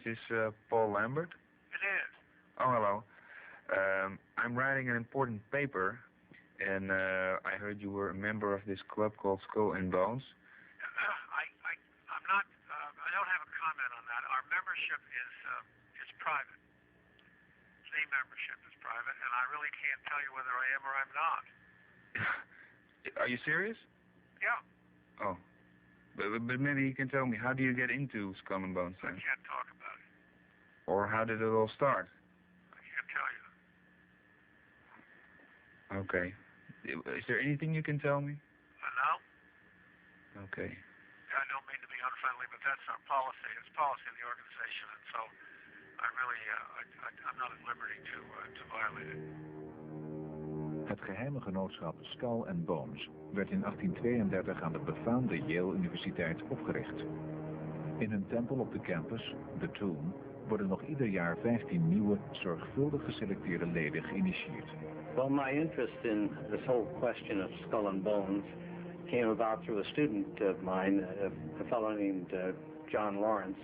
this Paul Lambert? It is. Oh, hello. I'm writing an important paper, and I heard you were a member of this club called Skull and Bones. I'm not. I don't have a comment on that. Our membership is private. The membership is private, and I really can't tell you whether I am or I'm not. Are you serious? Yeah. Oh. But maybe you can tell me, how do you get into Skull and Bones then? I can't talk about it. Or how did it all start? I can't tell you. Okay. Is there anything you can tell me? No. Okay. I don't mean to be unfriendly, but that's our policy. It's policy of the organization, and so I really, I'm not at liberty to violate it. Het geheime genootschap Skull and Bones werd in 1832 aan de befaamde Yale Universiteit opgericht. In een tempel op de campus, The Tomb, worden nog ieder jaar 15 nieuwe, zorgvuldig geselecteerde leden geïnitieerd. Well, my interest in this whole question of Skull and Bones came about through a student of mine, a fellow named John Lawrence,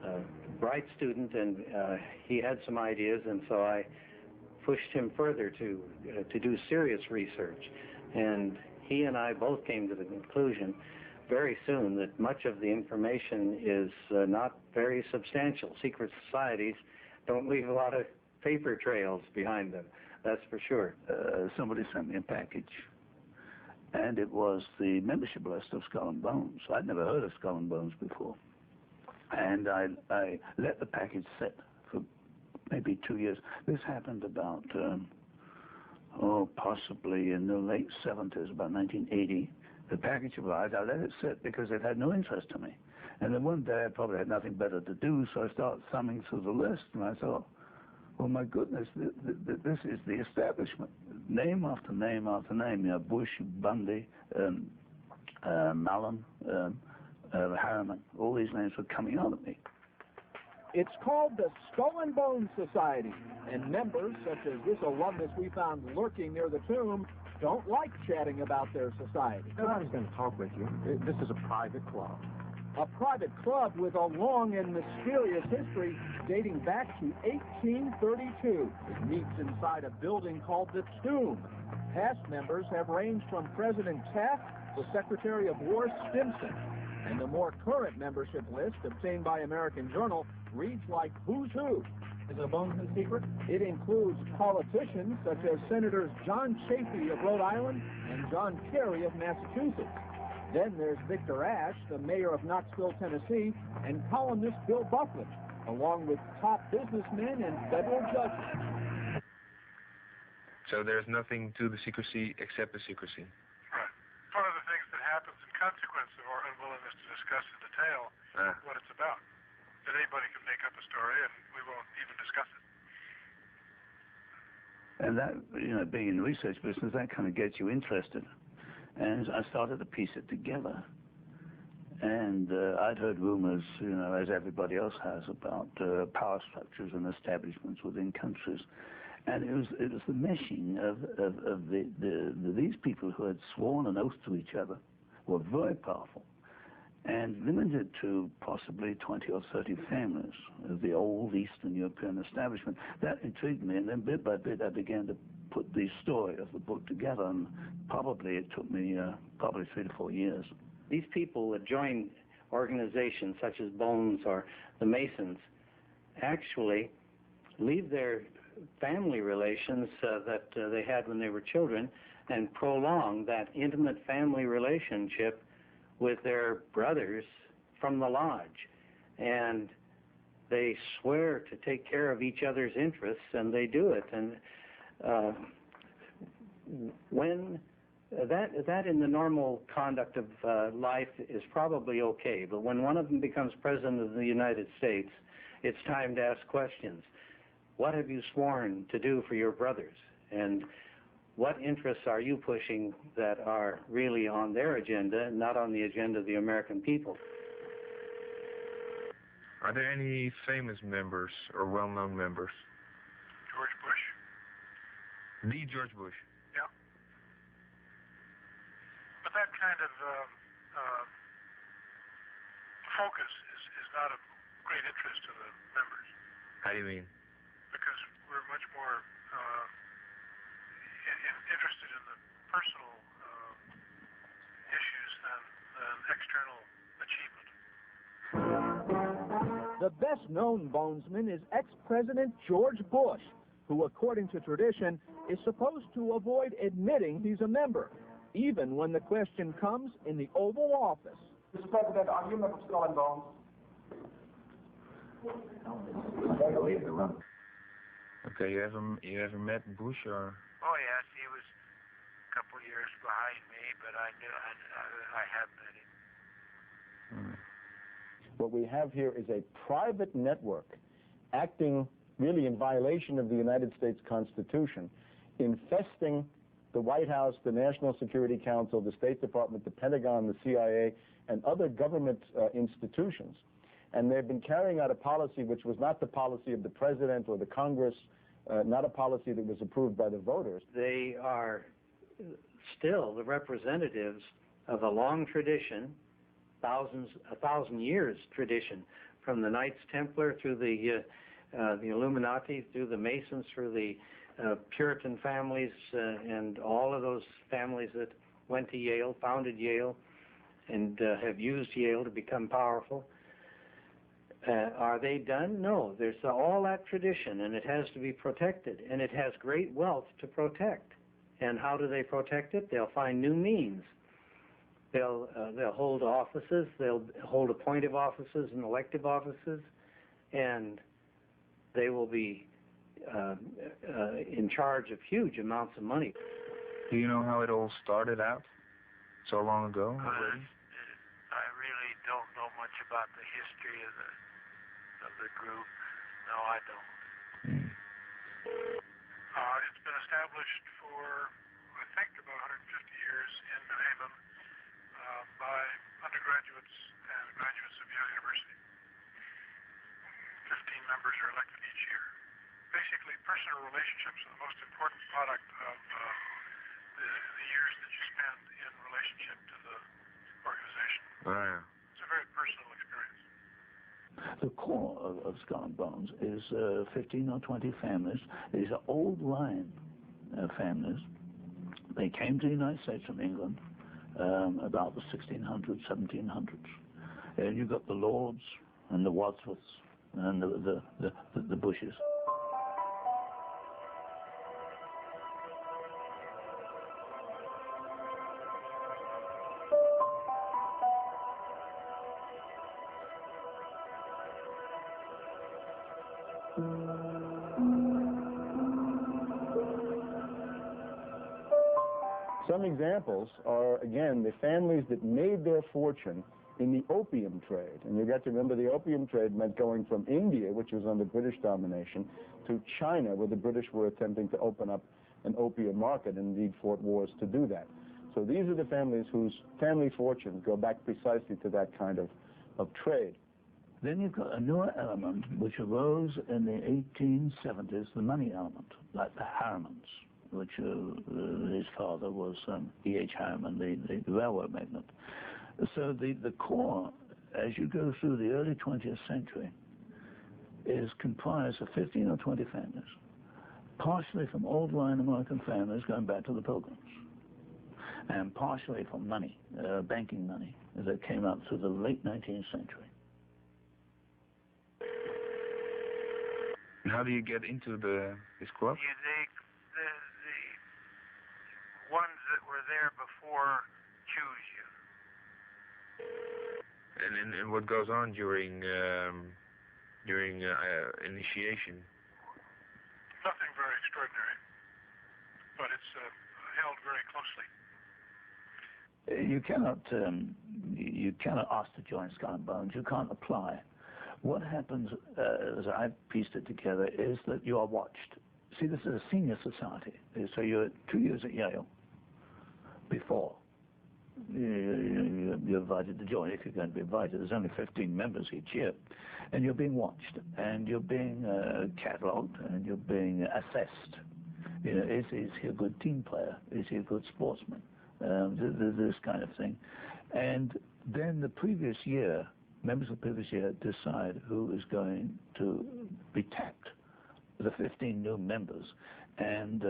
a bright student, and he had some ideas, and so I pushed him further to do serious research. And he and I both came to the conclusion very soon that much of the information is not very substantial. Secret societies don't leave a lot of paper trails behind them, that's for sure. Somebody sent me a package, and it was the membership list of Skull and Bones. I'd never heard of Skull and Bones before. And I let the package sit for maybe 2 years. This happened about, possibly in the late 70s, about 1980. The package arrived, I let it sit because it had no interest to me. And then one day I probably had nothing better to do, so I started thumbing through the list, and I thought, well, my goodness, this is the establishment. Name after name after name, you know, Bush, Bundy, Mallon, Harriman, all these names were coming out at me. It's called the Skull and Bones Society, and members, such as this alumnus we found lurking near the tomb, don't like chatting about their society. Nobody's going to talk with you. This is a private club. A private club with a long and mysterious history dating back to 1832. It meets inside a building called the Tomb. Past members have ranged from President Taft to Secretary of War Stimson. And the more current membership list, obtained by American Journal, reads like who's who. Is it a Bonesman secret? It includes politicians such as Senators John Chafee of Rhode Island and John Kerry of Massachusetts. Then there's Victor Ashe, the mayor of Knoxville, Tennessee, and columnist Bill Buckland, along with top businessmen and federal judges. So there's nothing to the secrecy except the secrecy. Right. One of the things that happens in consequence of our unwillingness to discuss in detail what it's about. That anybody can make up a story and we won't even discuss it. And that, you know, being in the research business, that kind of gets you interested. And I started to piece it together. And I'd heard rumors, you know, as everybody else has, about power structures and establishments within countries. And it was the meshing of these people who had sworn an oath to each other, were very powerful, and limited to possibly 20 or 30 families of the old Eastern European establishment. That intrigued me, and then bit by bit I began to put the story of the book together, and probably it took me probably 3 to 4 years. These people that join organizations such as Bones or the Masons actually leave their family relations that they had when they were children and prolong that intimate family relationship with their brothers from the lodge. And they swear to take care of each other's interests, and they do it. And when that in the normal conduct of life is probably okay, but when one of them becomes president of the United States, it's time to ask questions. What have you sworn to do for your brothers? And what interests are you pushing that are really on their agenda and not on the agenda of the American people? Are there any famous members or well-known members? George Bush. The George Bush? Yeah. But that kind of focus is not a great interest to the members. How do you mean? Because we're much more interested in the personal issues than external achievement. The best-known bonesman is ex-President George Bush, who, according to tradition, is supposed to avoid admitting he's a member, even when the question comes in the Oval Office. Mr. President, are you a member of Skull and Bones? Okay, you ever met Bush or? Oh yes, he was a couple of years behind me, but I have met him. What we have here is a private network acting really in violation of the United States Constitution, infesting the White House, the National Security Council, the State Department, the Pentagon, the CIA, and other government institutions. And they've been carrying out a policy which was not the policy of the President or the Congress, not a policy that was approved by the voters. They are still the representatives of a long tradition, a 1,000 years tradition, from the Knights Templar through the Illuminati, through the Masons, through the Puritan families, and all of those families that went to Yale, founded Yale, and have used Yale to become powerful. Are they done? No. There's all that tradition, and it has to be protected, and it has great wealth to protect. And how do they protect it? They'll find new means. They'll hold offices. They'll hold appointive offices and elective offices, and they will be in charge of huge amounts of money. Do you know how it all started out so long ago? I really don't know much about the history of the group. No, I don't. It's been established for, I think, about 150 years in New Haven by undergraduates and graduates of Yale University. 15 members are elected each year. Basically, personal relationships are the most important product of the years that you spend in relationship to the organization. Oh, yeah. It's a very personal experience. The core of Skull and Bones is 15 or 20 families. These are old line families. They came to the United States from England about the 1600s, 1700s. And you've got the Lords and the Wadsworths and the Bushes. Some examples are, again, the families that made their fortune in the opium trade. And you got to remember the opium trade meant going from India, which was under British domination, to China, where the British were attempting to open up an opium market and indeed fought wars to do that. So these are the families whose family fortunes go back precisely to that kind of trade. Then you've got a newer element which arose in the 1870s, the money element, like the Harrimans, which his father was E.H. Harriman, the railroad magnate. So the core, as you go through the early 20th century, is comprised of 15 or 20 families, partially from old line American families going back to the Pilgrims, and partially from money, banking money, that came up through the late 19th century. How do you get into this club? The ones that were there before choose you. And what goes on during initiation? Nothing very extraordinary, but it's held very closely. You cannot ask to join Skull and Bones. You can't apply. What happens, as I've pieced it together, is that you are watched. See, this is a senior society, so you're 2 years at Yale before you're invited to join, if you're going to be invited. There's only 15 members each year, and you're being watched, and you're being catalogued, and you're being assessed. You know, is he a good team player? Is he a good sportsman? This kind of thing. And then the previous year, members of PIVSA decide who is going to be tapped, the 15 new members, and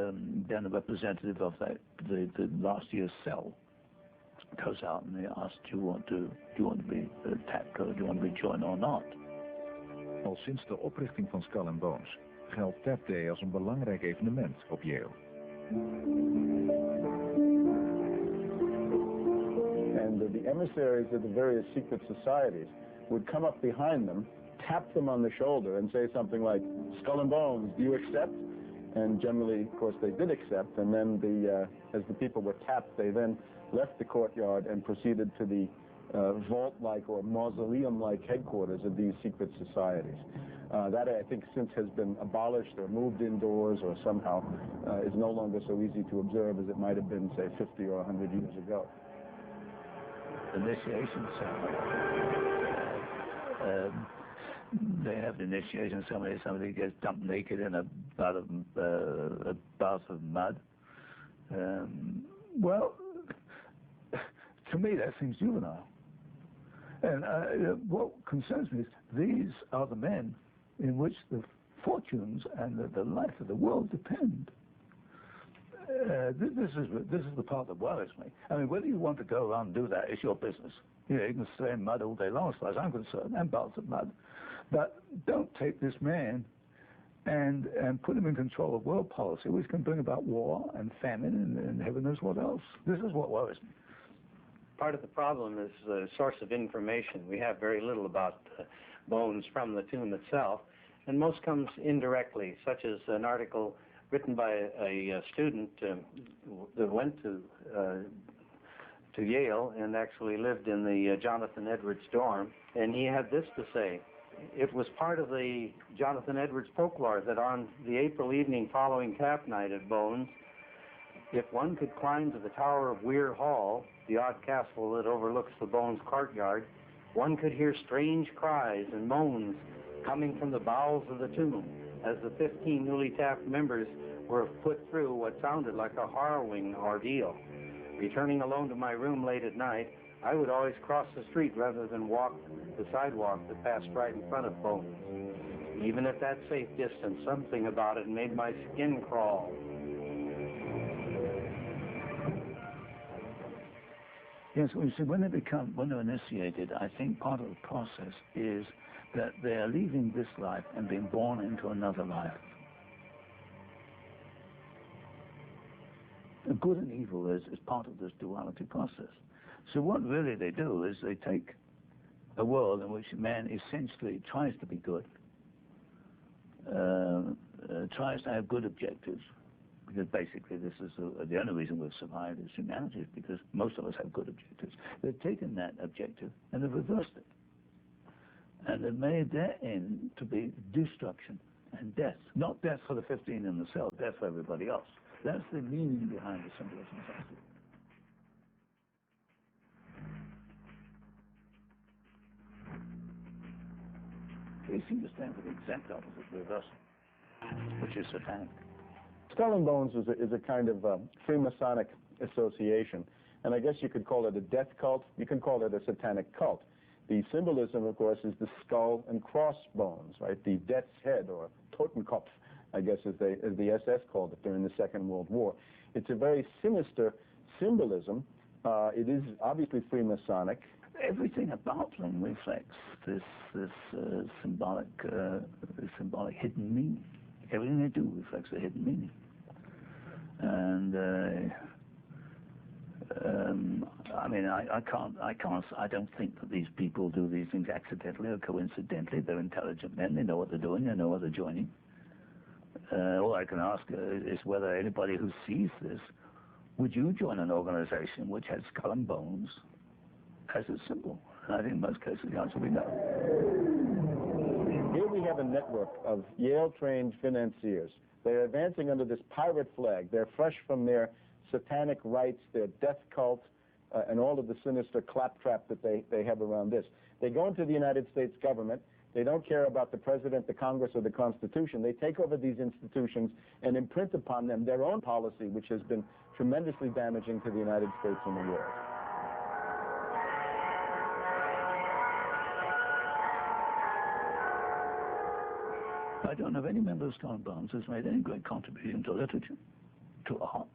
then a representative of that, the last year's cell goes out and they ask, do you want to be tapped, or do you want to be joined or not? Al sinds de oprichting van Skull and Bones geldt Tap Day als een belangrijk evenement op Yale. And the emissaries of the various secret societies would come up behind them, tap them on the shoulder, and say something like, "Skull and Bones, do you accept?" And generally, of course, they did accept. And then, as the people were tapped, they then left the courtyard and proceeded to the vault-like or mausoleum-like headquarters of these secret societies. That, I think, since has been abolished or moved indoors or somehow is no longer so easy to observe as it might have been, say, 50 or 100 years ago. Initiation ceremony. They have the initiation ceremony. Somebody gets dumped naked in a bath of mud. Well, to me that seems juvenile. And what concerns me is these are the men in which the fortunes and the life of the world depend. This is the part that worries me. I mean, whether you want to go around and do that is your business. You know, you can stay in mud all day long, as far as I'm concerned, and baths of mud. But don't take this man and put him in control of world policy, which can bring about war and famine and heaven knows what else. This is what worries me. Part of the problem is the source of information. We have very little about Bones from the tomb itself, and most comes indirectly, such as an article written by a student that went to Yale and actually lived in the Jonathan Edwards dorm, and he had this to say. It was part of the Jonathan Edwards folklore that on the April evening following tap night at Bones, if one could climb to the tower of Weir Hall, the odd castle that overlooks the Bones courtyard, one could hear strange cries and moans coming from the bowels of the tomb as the 15 newly tapped members were put through what sounded like a harrowing ordeal. Returning alone to my room late at night, I would always cross the street rather than walk the sidewalk that passed right in front of Bones. Even at that safe distance, something about it made my skin crawl. Yes, well, you see, when they're initiated, I think part of the process is that they are leaving this life and being born into another life. The good and evil is part of this duality process. So what really they do is they take a world in which man essentially tries to be good, tries to have good objectives, because basically this is the only reason we've survived as humanity is because most of us have good objectives. They've taken that objective and they've reversed it. And they've made their end to be destruction and death. Not death for the 15 in the cell, death for everybody else. That's the meaning behind the symbolism. They seem to stand for the exact opposite reversal, which is satanic. Skull and Bones is a kind of Freemasonic association, and I guess you could call it a death cult. You can call it a satanic cult. The symbolism, of course, is the skull and crossbones, right? The death's head, or Totenkopf, I guess as the SS called it during the Second World War. It's a very sinister symbolism. It is obviously Freemasonic. Everything about them reflects this symbolic hidden meaning. Everything they do reflects the hidden meaning. And I mean, I don't think that these people do these things accidentally or coincidentally. They're intelligent men. They know what they're doing. They know what they're joining. All I can ask is whether anybody who sees this, would you join an organization which has Skull and Bones as a symbol? And I think in most cases the answer will be no. Here we have a network of Yale-trained financiers. They're advancing under this pirate flag. They're fresh from their satanic rites, their death cult, and all of the sinister claptrap that they have around this. They go into the United States government. They don't care about the president, the Congress, or the Constitution. They take over these institutions and imprint upon them their own policy, which has been tremendously damaging to the United States and the world. I don't know of any member of Skull and Bones who's made any great contribution to literature, to art,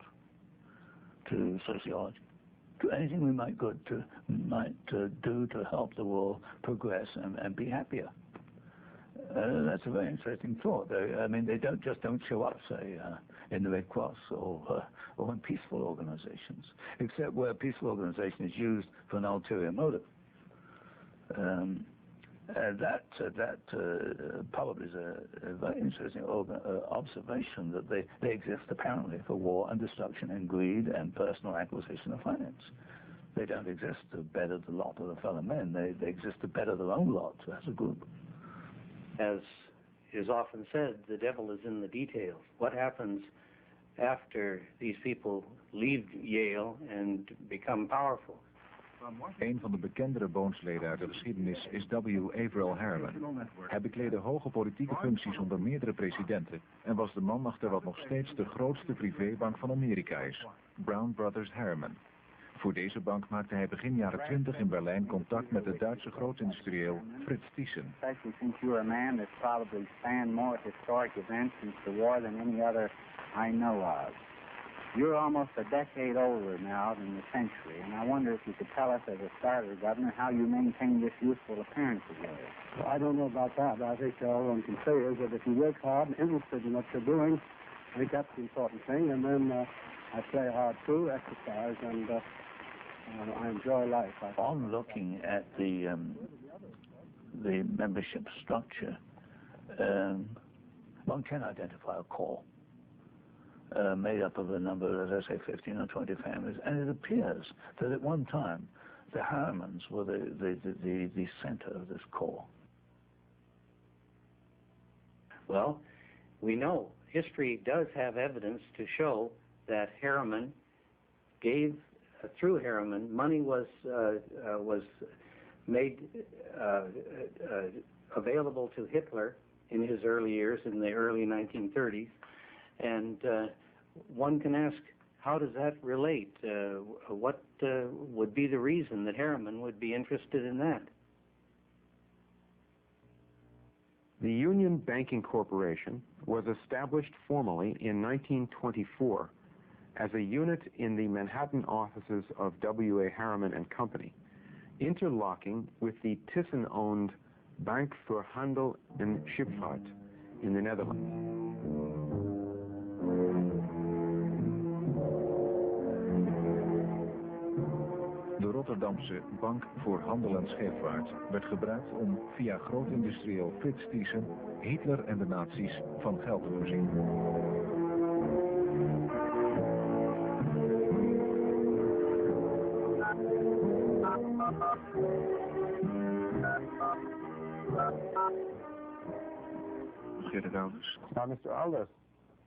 to sociology, to anything we might do to help the world progress and be happier. That's a very interesting thought. They don't show up, say, in the Red Cross or in peaceful organizations, except where a peaceful organization is used for an ulterior motive. That probably is a very interesting observation that they exist apparently for war and destruction and greed and personal acquisition of finance. They don't exist to better the lot of the fellow men. They exist to better their own lot as a group. As is often said, the devil is in the details. What happens after these people leave Yale and become powerful? Een van de bekendere Bones-leden uit de geschiedenis is W. Averell Harriman. Hij bekleedde hoge politieke functies onder meerdere presidenten en was de man achter wat nog steeds de grootste privébank van Amerika is, Brown Brothers Harriman. Voor deze bank maakte hij begin jaren 20 in Berlijn contact met de Duitse grootindustrieel Fritz Thyssen. Especially since you're a man that's probably spanned more historic events since the war than any other I know of. You're almost a decade older now than the century, and I wonder if you could tell us as a starter, Governor, how you maintain this youthful appearance of yours. Well, I don't know about that, but I think all one can say is that if you work hard and interested in what you're doing, I think that's the important thing, and then I play hard too, exercise, and I enjoy life. On looking at the membership structure, one can identify a core made up of a number, as I say, 15 or 20 families, and it appears that at one time the Harrimans were the center of this core. Well, we know history does have evidence to show that Harriman gave, through Harriman, money was made available to Hitler in his early years, in the early 1930s. And one can ask, how does that relate? What would be the reason that Harriman would be interested in that? The Union Banking Corporation was established formally in 1924 as a unit in the Manhattan offices of W.A. Harriman and Company, interlocking with the Thyssen-owned Bank voor Handel en Schipvaart in the Netherlands. De Rotterdamse Bank voor Handel en Scheepvaart werd gebruikt om via grootindustrieel Fritz Thyssen Hitler en de nazi's van geld te voorzien. Mr. Aldous.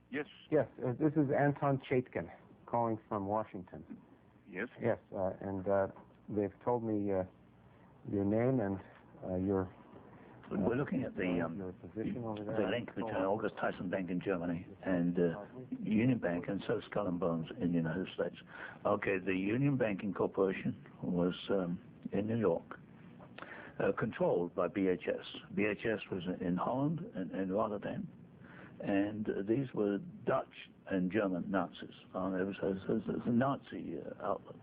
Yes. Yes, this is Anton Chaitkin calling from Washington. Yes. Yes, and they've told me your name and your. We're looking at the position over there. The link between August Thyssen Bank in Germany and Union Bank, and so Skull and Bones in the United States. Okay, the Union Banking Corporation was in New York, controlled by BHS. BHS was in Holland and Rotterdam, and these were Dutch and German Nazis. It was a Nazi outlet.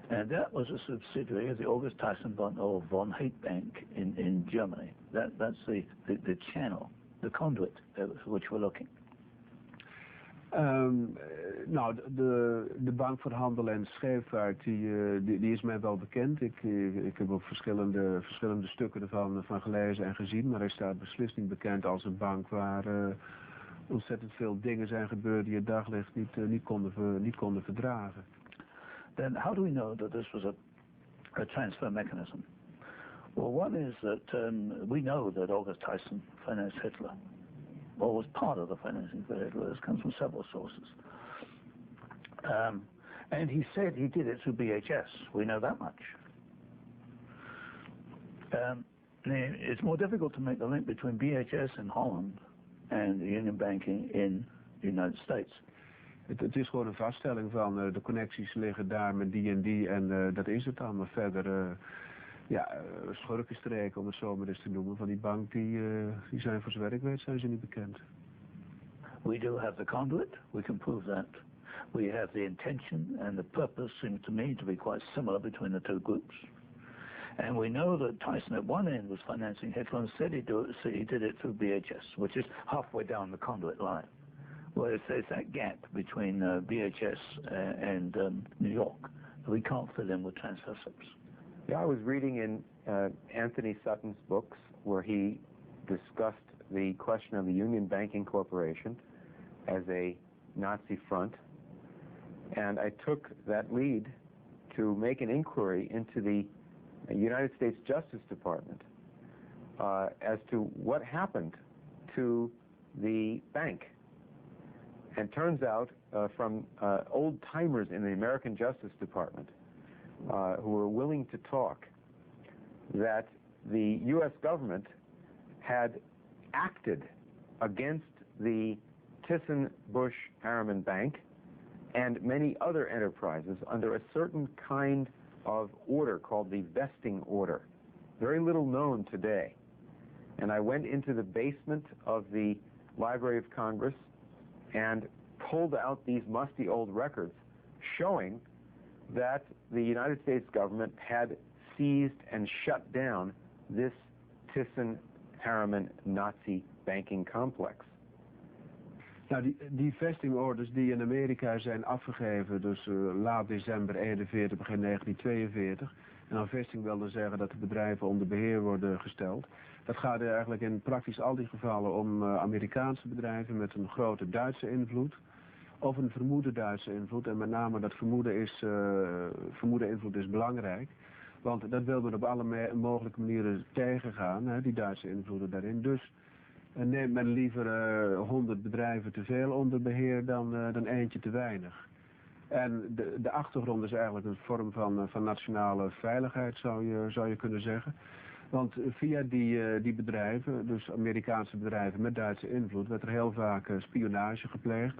And that was a subsidiary of the August Thyssen von Haidt Bank in Germany. That's the channel, the conduit which we're looking. Nou, de Bank voor Handel en Scheepvaart, die is mij wel bekend. Ik heb ook verschillende stukken ervan gelezen en gezien, maar hij staat beslist niet bekend als een bank waar ontzettend veel dingen zijn gebeurd die het daglicht niet konden verdragen. Then how do we know that this was a transfer mechanism? Well, one is that we know that August Thyssen financed Hitler, or was part of the financing for Hitler. This comes from several sources. And he said he did it through BHS. We know that much. It's more difficult to make the link between BHS in Holland and the Union Banking in the United States. Het is gewoon een vaststelling van de connecties liggen daar met die en dat is het dan. Maar verder schurkenstreken, om het zo maar eens te noemen, van die bank, die zijn voor zover ik weet, zijn ze niet bekend. We do have the conduit, we can prove that. We have the intention, and the purpose seems to me to be quite similar between the two groups. And we know that Tyson at one end was financing Hitler and said he did it through BHS, which is halfway down the conduit line. Well, there's that gap between BHS and New York that we can't fill in with transfer slips. Yeah, I was reading in Anthony Sutton's books where he discussed the question of the Union Banking Corporation as a Nazi front, and I took that lead to make an inquiry into the United States Justice Department as to what happened to the bank. And turns out from old-timers in the American Justice Department who were willing to talk that the U.S. government had acted against the Thyssen-Busch-Harriman Bank and many other enterprises under a certain kind of order called the vesting order, very little known today. And I went into the basement of the Library of Congress and pulled out these musty old records showing that the United States government had seized and shut down this Thyssen-Harriman Nazi banking complex. Nou, die vestingorders die in Amerika zijn afgegeven, dus laat december 41, begin 1942, en dan vesting wilde zeggen dat de bedrijven onder beheer worden gesteld. Dat gaat eigenlijk in praktisch al die gevallen om Amerikaanse bedrijven met een grote Duitse invloed, of een vermoede Duitse invloed, en met name dat vermoede invloed is belangrijk, want dat wil men op alle mogelijke manieren tegengaan, hè, die Duitse invloeden daarin. Dus neemt men liever 100 bedrijven te veel onder beheer dan eentje te weinig. En de achtergrond is eigenlijk een vorm van nationale veiligheid, zou je kunnen zeggen. Want via die bedrijven, dus Amerikaanse bedrijven met Duitse invloed, werd er heel vaak spionage gepleegd.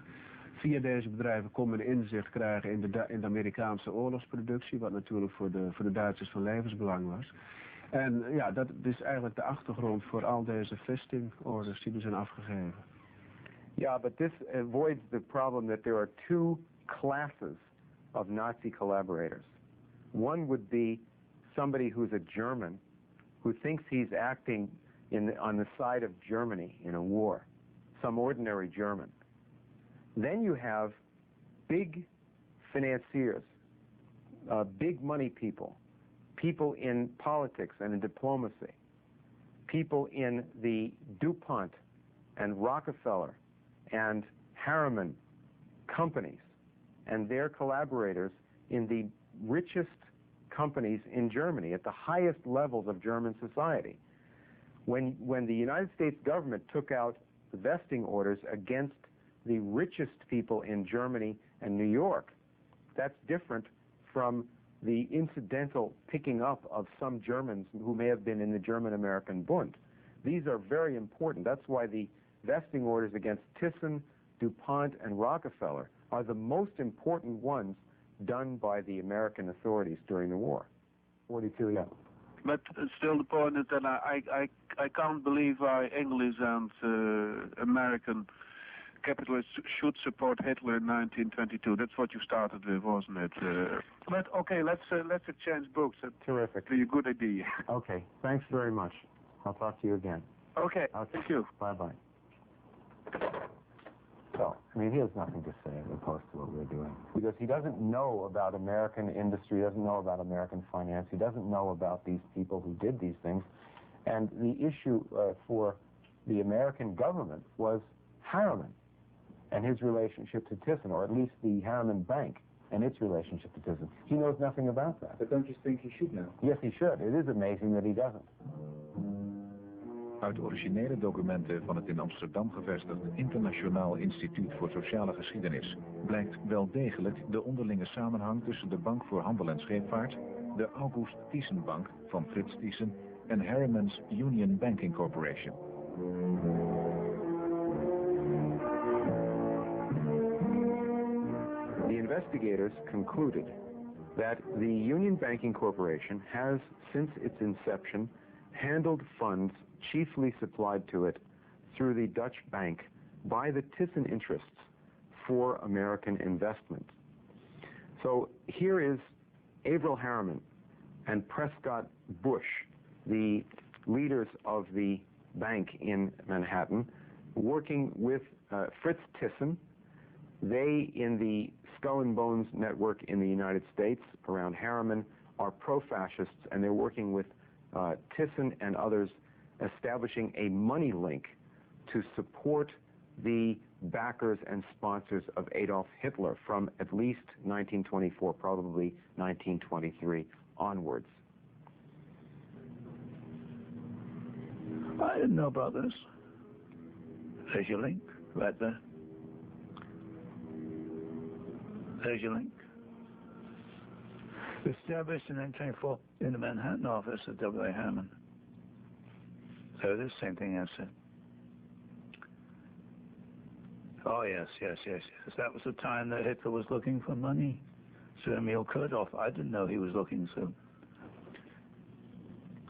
Via deze bedrijven kon men inzicht krijgen in de Amerikaanse oorlogsproductie, wat natuurlijk voor de Duitsers van levensbelang was. En ja, dat is eigenlijk de achtergrond voor al deze vestingorders die er zijn afgegeven. Yeah, but this avoids the problem that there are two classes of Nazi collaborators. One would be somebody who's a German who thinks he's acting on the side of Germany in a war, some ordinary German. Then you have big financiers, big money people, people in politics and in diplomacy, people in the DuPont and Rockefeller and Harriman companies, and their collaborators in the richest companies in Germany at the highest levels of German society. When the United States government took out vesting orders against the richest people in Germany and New York, that's different from the incidental picking up of some Germans who may have been in the German-American Bund. These are very important. That's why the vesting orders against Thyssen, DuPont, and Rockefeller are the most important ones done by the American authorities during the war. 42, yeah. But still the point is that I can't believe why English and American capitalists should support Hitler in 1922. That's what you started with, wasn't it? But okay, let's exchange books. Terrific. Be a good idea. Okay, thanks very much. I'll talk to you again. Okay, thank you. Bye-bye. So, I mean, he has nothing to say as opposed to what we're doing. Because he doesn't know about American industry, he doesn't know about American finance, he doesn't know about these people who did these things. And the issue for the American government was Harriman and his relationship to Thyssen, or at least the Harriman Bank and its relationship to Thyssen. He knows nothing about that. But don't you think he should know? Yes, he should. It is amazing that he doesn't. Uit originele documenten van het in Amsterdam gevestigd Internationaal Instituut voor Sociale Geschiedenis blijkt wel degelijk de onderlinge samenhang tussen de Bank voor Handel en Scheepvaart, de August Thyssen Bank van Fritz Thyssen en Harriman's Union Banking Corporation. The investigators concluded that the Union Banking Corporation has, since its inception, handled funds chiefly supplied to it through the Dutch bank by the Thyssen interests for American investment. So here is Averell Harriman and Prescott Bush, the leaders of the bank in Manhattan, working with Fritz Thyssen. They, in the Skull and Bones network in the United States around Harriman, are pro-fascists, and they're working with Thyssen and others, establishing a money link to support the backers and sponsors of Adolf Hitler from at least 1924, probably 1923 onwards. I didn't know about this. There's your link, right there. There's your link. Established in 1924 in the Manhattan office of W.A. Harriman. So this same thing I said. Oh, yes. That was the time that Hitler was looking for money. Sir Emil Kurdoff, I didn't know he was looking so.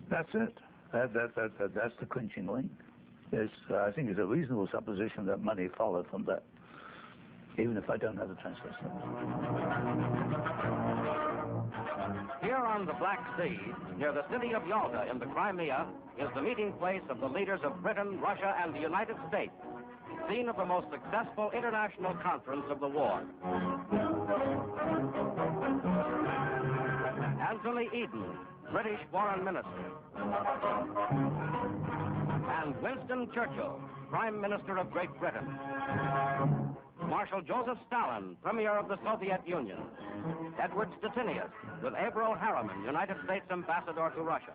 That's it. That's the clinching link. I think it's a reasonable supposition that money followed from that, even if I don't have the translation. Here on the Black Sea, near the city of Yalta in the Crimea, is the meeting place of the leaders of Britain, Russia, and the United States, scene of the most successful international conference of the war. Anthony Eden, British Foreign Minister. And Winston Churchill, Prime Minister of Great Britain. Marshal Joseph Stalin, Premier of the Soviet Union. Edward Stettinius, with Averell Harriman, United States Ambassador to Russia.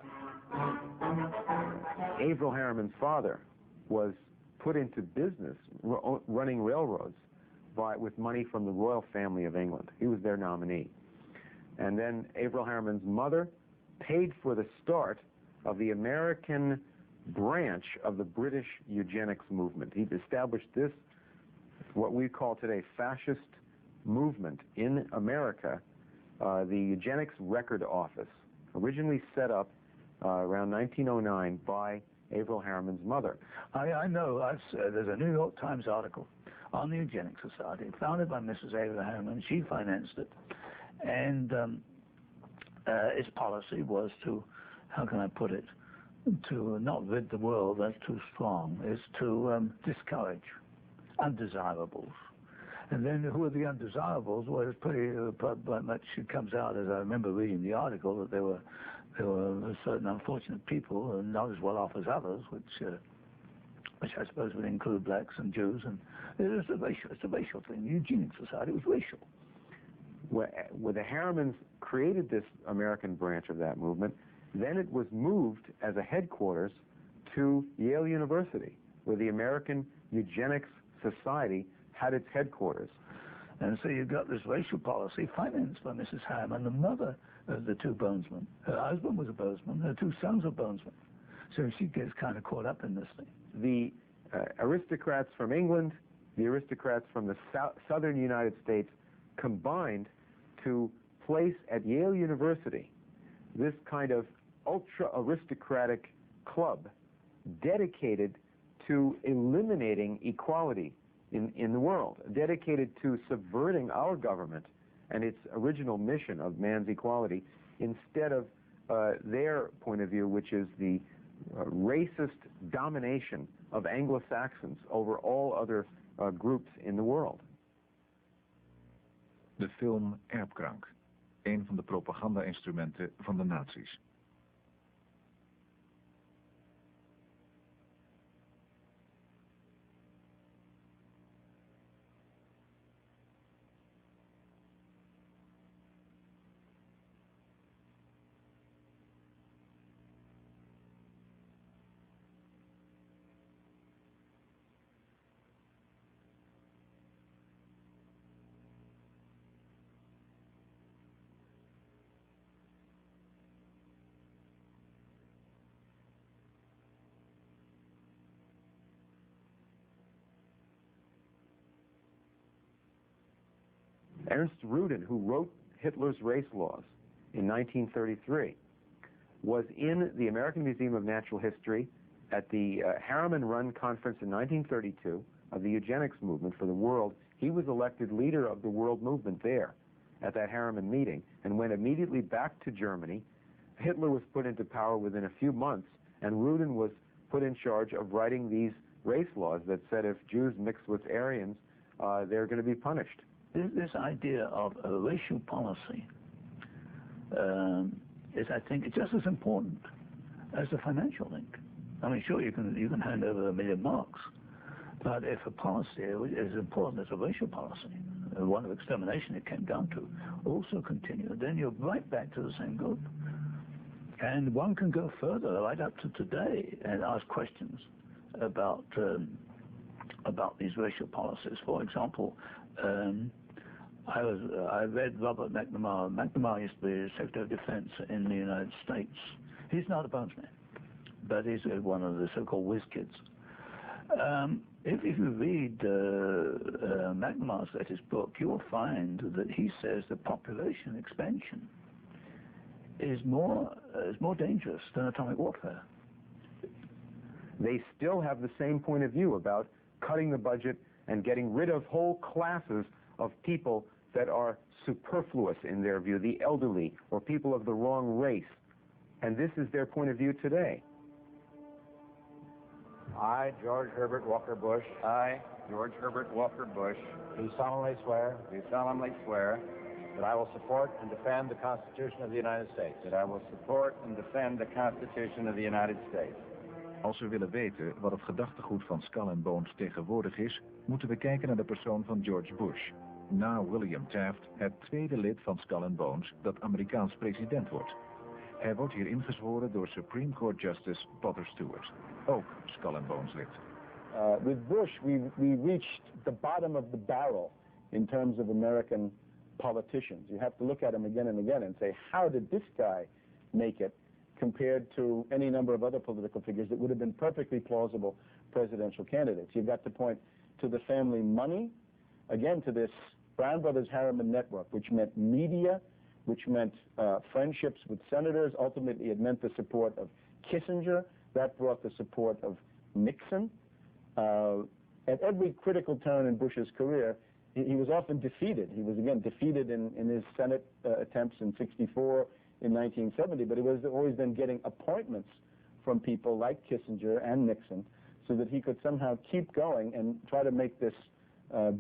Averell Harriman's father was put into business running railroads with money from the royal family of England. He was their nominee. And then Averell Harriman's mother paid for the start of the American branch of the British eugenics movement. He established this, what we call today, fascist movement in America, the Eugenics Record Office, originally set up around 1909 by Averell Harriman's mother. I know. There's a New York Times article on the Eugenics Society, founded by Mrs. Averell Harriman. She financed it. And its policy was to, how can I put it, to not rid the world, that's too strong, is to discourage undesirables. And then who are the undesirables? Well, it's pretty much, it comes out, as I remember reading the article, that there were certain unfortunate people, and not as well off as others, which I suppose would include blacks and Jews, and it's a racial thing. The Eugenics Society was racial. Where the Harrimans created this American branch of that movement, then it was moved as a headquarters to Yale University, where the American Eugenics Society had its headquarters. And so you've got this racial policy financed by Mrs. Harriman, the mother of the two bonesmen. Her husband was a bonesman, her two sons were bonesmen. So she gets kind of caught up in this thing. The aristocrats from England, the aristocrats from the southern United States combined to place at Yale University this kind of ultra-aristocratic club dedicated to eliminating equality in the world, dedicated to subverting our government and its original mission of man's equality, instead of their point of view, which is the racist domination of Anglo-Saxons over all other groups in the world. De film Erbkrank, een van de propaganda-instrumenten van de nazi's. Ernst Rudin, who wrote Hitler's race laws in 1933 was in the American Museum of Natural History at the Harriman Run Conference in 1932 of the eugenics movement for the world. He was elected leader of the world movement there at that Harriman meeting and went immediately back to Germany. Hitler was put into power within a few months, and Rudin was put in charge of writing these race laws that said if Jews mix with Aryans, they're going to be punished. This idea of a racial policy is, I think, just as important as the financial link. I mean, sure, you can hand over $1 million marks, but if a policy is important as a racial policy, one of extermination it came down to, also continue, then you're right back to the same group. And one can go further, right up to today, and ask questions about these racial policies. For example, I read Robert McNamara. McNamara used to be Secretary of Defense in the United States. He's not a Bonesman, but he's one of the so-called whiz kids. If you read McNamara's latest book, you'll find that he says that population expansion is more dangerous than atomic warfare. They still have the same point of view about cutting the budget and getting rid of whole classes of people that are superfluous in their view, the elderly or people of the wrong race. And this is their point of view today. I, George Herbert Walker Bush. I, George Herbert Walker Bush. Do solemnly swear. Do solemnly swear. That I will support and defend the Constitution of the United States. That I will support and defend the Constitution of the United States. Als we willen weten wat het gedachtegoed van Skull and Bones tegenwoordig is, moeten we kijken naar de persoon van George Bush. Na William Taft het tweede lid van Skull and Bones dat Amerikaans president wordt. Hij wordt hier ingezworen door Supreme Court Justice Potter Stewart, ook Skull and Bones lid. With Bush, we reached the bottom of the barrel in terms of American politicians. You have to look at him again and again and say, how did this guy make it compared to any number of other political figures that would have been perfectly plausible presidential candidates? You've got to point to the family money, again to this Brown Brothers Harriman network, which meant media, which meant friendships with senators. Ultimately, it meant the support of Kissinger. That brought the support of Nixon. At every critical turn in Bush's career, he was often defeated. He was, again, defeated in his Senate attempts in '64, in 1970, but he was always then getting appointments from people like Kissinger and Nixon so that he could somehow keep going and try to make this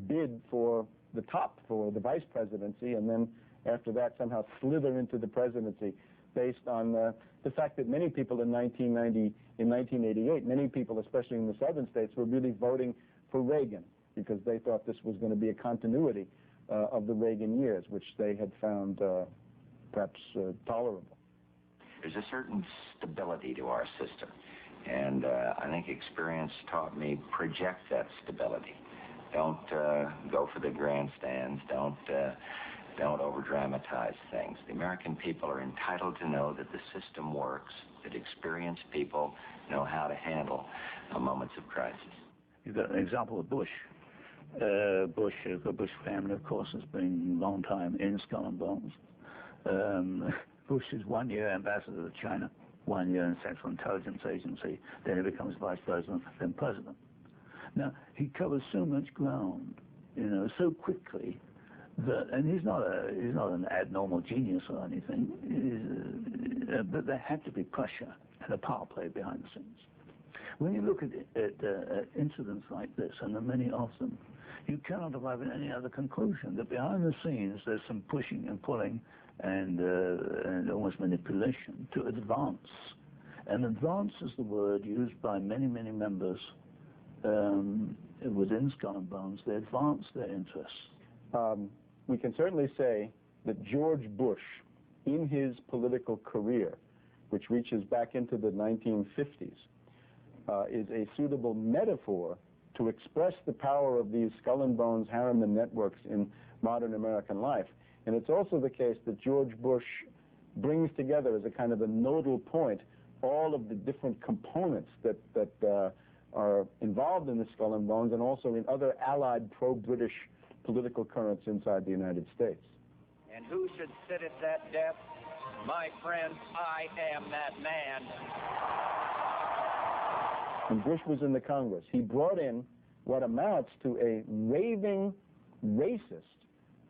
bid for the top, for the vice presidency, and then after that somehow slither into the presidency based on the fact that many people in 1988, many people, especially in the southern states, were really voting for Reagan because they thought this was going to be a continuity of the Reagan years, which they had found perhaps tolerable. There's a certain stability to our system, and I think experience taught me project that stability. Don't go for the grandstands. Don't over-dramatize things. The American people are entitled to know that the system works, that experienced people know how to handle moments of crisis. You've got an example of Bush. The Bush family, of course, has been a long time in Skull and Bones. Bush is 1 year ambassador to China, 1 year in Central Intelligence Agency, then he becomes vice president, then president. Now, he covers so much ground, so quickly, that, and he's not an abnormal genius or anything, but there had to be pressure and a power play behind the scenes. When you look at incidents like this, and there are many of them, you cannot arrive at any other conclusion that behind the scenes there's some pushing and pulling and almost manipulation to advance. And advance is the word used by many, many members within Skull and Bones. They advance their interests. We can certainly say that George Bush, in his political career, which reaches back into the 1950s, is a suitable metaphor to express the power of these Skull and Bones Harriman networks in modern American life. And it's also the case that George Bush brings together as a kind of a nodal point all of the different components that are involved in the Skull and Bones and also in other allied pro-British political currents inside the United States. And who should sit at that desk? My friend, I am that man. When Bush was in the Congress, he brought in what amounts to a raving racist,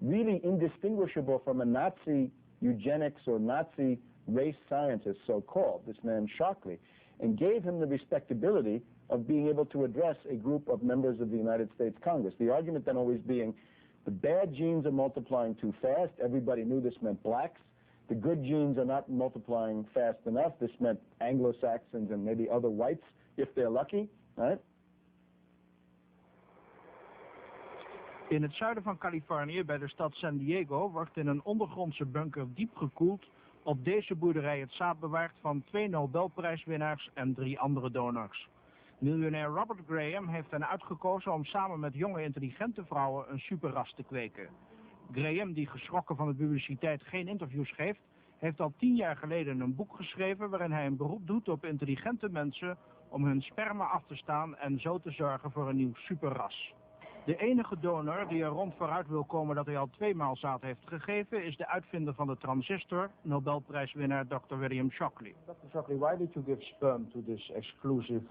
really indistinguishable from a Nazi eugenics or Nazi race scientist, so-called, this man Shockley, and gave him the respectability of being able to address a group of members of the United States Congress. The argument then always being, the bad genes are multiplying too fast. Everybody knew this meant blacks. The good genes are not multiplying fast enough. This meant Anglo-Saxons and maybe other whites, if they're lucky, right? In het zuiden van Californië, bij de stad San Diego, wordt in een ondergrondse bunker diep gekoeld op deze boerderij het zaad bewaard van 2 Nobelprijswinnaars en 3 andere donors. Miljonair Robert Graham heeft hen uitgekozen om samen met jonge intelligente vrouwen een superras te kweken. Graham, die geschrokken van de publiciteit geen interviews geeft, heeft al 10 jaar geleden een boek geschreven waarin hij een beroep doet op intelligente mensen om hun sperma af te staan en zo te zorgen voor een nieuw superras. De enige donor die er rond vooruit wil komen dat hij al 2 maal zaad heeft gegeven is de uitvinder van de transistor, Nobelprijswinnaar Dr. William Shockley. Dr. Shockley, why did you give sperm to this exclusive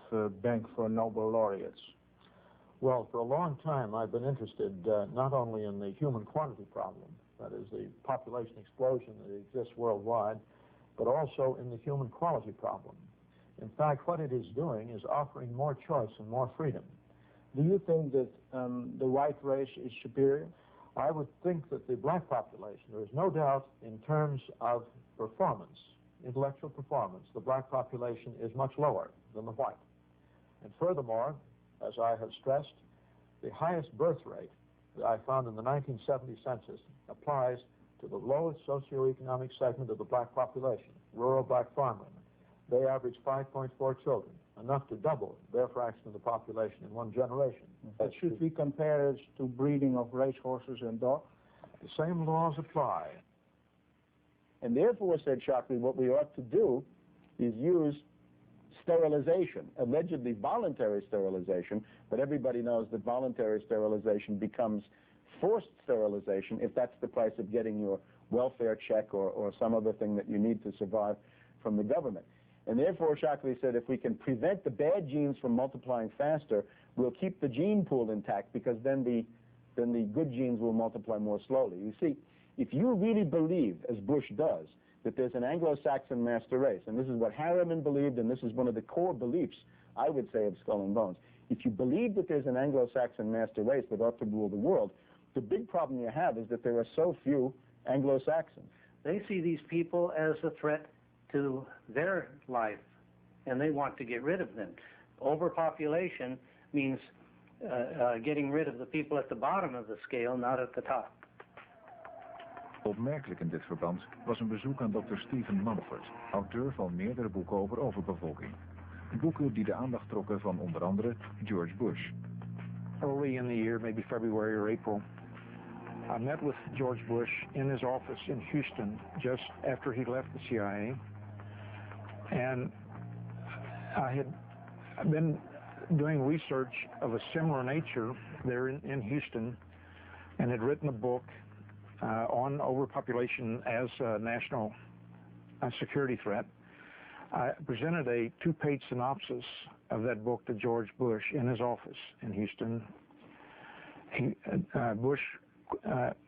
bank for Nobel laureates? Well, for a long time I've been interested not only in the human quantity problem, that is the population explosion that exists worldwide, but also in the human quality problem. In fact, what it is doing is offering more choice and more freedom. Do you think that the white race is superior? I would think that the black population, there is no doubt in terms of performance, intellectual performance, the black population is much lower than the white. And furthermore, as I have stressed, the highest birth rate that I found in the 1970 census applies to the lowest socioeconomic segment of the black population, rural black farmwomen. They average 5.4 children, enough to double their fraction of the population in one generation. But should we compare it to breeding of racehorses and dogs? The same laws apply. And therefore, said Shockley, what we ought to do is use sterilization, allegedly voluntary sterilization, but everybody knows that voluntary sterilization becomes forced sterilization if that's the price of getting your welfare check or some other thing that you need to survive from the government. And therefore, Shockley said, if we can prevent the bad genes from multiplying faster, we'll keep the gene pool intact, because then the good genes will multiply more slowly. You see, if you really believe, as Bush does, that there's an Anglo-Saxon master race, and this is what Harriman believed, and this is one of the core beliefs, I would say, of Skull and Bones. If you believe that there's an Anglo-Saxon master race that ought to rule the world, the big problem you have is that there are so few Anglo-Saxons. They see these people as a threat to their life, and they want to get rid of them. Overpopulation means getting rid of the people at the bottom of the scale, not at the top. Opmerkelijk in dit verband was een bezoek aan Dr. Stephen Mumford, auteur van meerdere boeken over overbevolking. Boeken die de aandacht trokken van onder andere George Bush. Early in the year, maybe February or April, I met with George Bush in his office in Houston just after he left the CIA. And I had been doing research of a similar nature there in Houston, and had written a book on overpopulation as a national security threat. I presented a 2-page synopsis of that book to George Bush in his office in Houston. Bush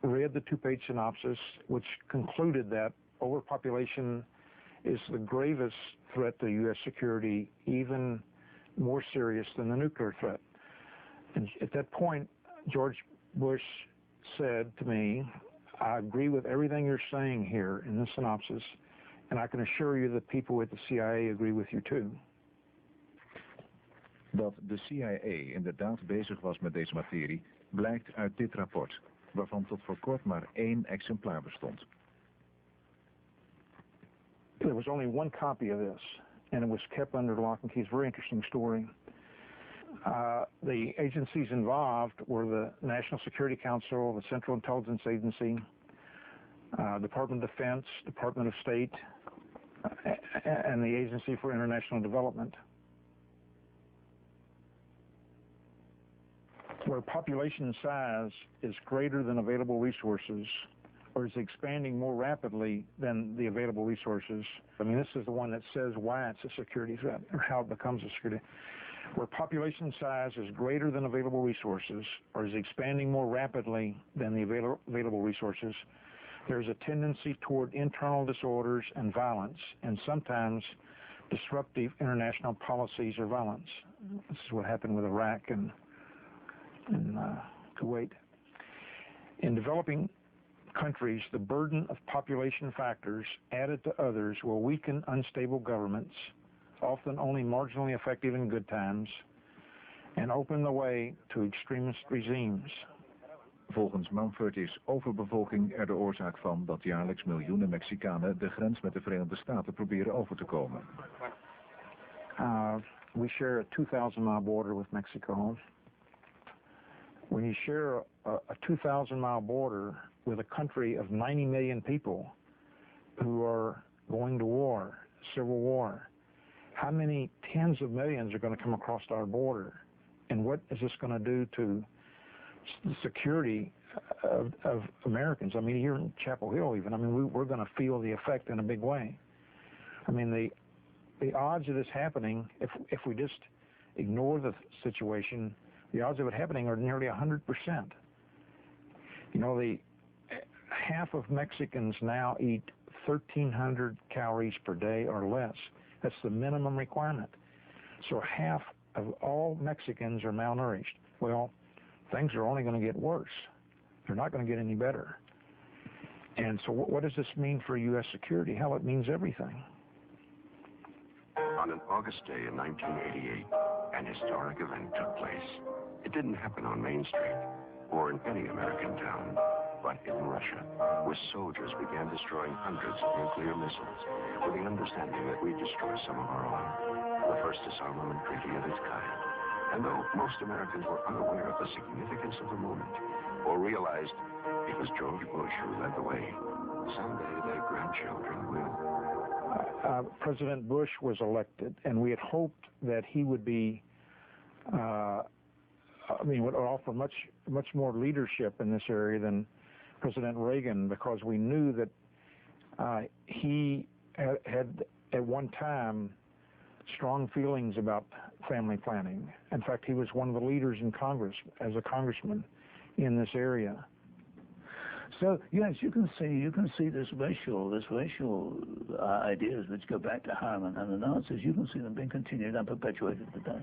read the 2-page synopsis, which concluded that overpopulation is the gravest threat to U.S. security, even more serious than the nuclear threat. And at that point, George Bush said to me, I agree with everything you're saying here in this synopsis, and I can assure you that people at the CIA agree with you too. Dat de CIA inderdaad bezig was met deze materie, blijkt uit dit rapport, waarvan tot voor kort maar 1 exemplaar bestond. There was only 1 copy of this, and it was kept under lock and key. It's a very interesting story. The agencies involved were the National Security Council, the Central Intelligence Agency, Department of Defense, Department of State, and the Agency for International Development. Where population size is greater than available resources, or is it expanding more rapidly than the available resources? I mean, this is the one that says why it's a security threat, or how it becomes a security. Where population size is greater than available resources, or is expanding more rapidly than the available resources, there's a tendency toward internal disorders and violence, and sometimes disruptive international policies or violence. This is what happened with Iraq and Kuwait. In developing countries, the burden of population factors added to others will weaken unstable governments, often only marginally effective in good times, and open the way to extremist regimes. Volgens Mumford is overbevolking er de oorzaak van dat jaarlijks miljoenen Mexicanen de grens met de Verenigde Staten proberen over te komen. We share a 2,000-mile border with Mexico. When you share a 2,000-mile border with a country of 90 million people who are going to war, civil war, how many tens of millions are going to come across our border? And what is this going to do to the security of Americans? I mean, here in Chapel Hill even, I mean, we're going to feel the effect in a big way. I mean, the odds of this happening, if we just ignore the situation, the odds of it happening are nearly 100%. You know, half of Mexicans now eat 1,300 calories per day or less. That's the minimum requirement. So half of all Mexicans are malnourished. Well, things are only going to get worse. They're not going to get any better. And so what does this mean for U.S. security? Hell, it means everything. On an August day in 1988, an historic event took place. It didn't happen on Main Street or in any American town, but in Russia, where soldiers began destroying hundreds of nuclear missiles with the understanding that we'd destroy some of our own, the first disarmament treaty of its kind. And though most Americans were unaware of the significance of the moment, or realized it was George Bush who led the way, someday their grandchildren will. President Bush was elected, and we had hoped that he would be, would offer much more leadership in this area than President Reagan, because we knew that he had at one time strong feelings about family planning. In fact, he was one of the leaders in Congress as a congressman in this area. So yes, you can see this racial ideas which go back to Harriman and the Nazis. You can see them being continued and perpetuated today.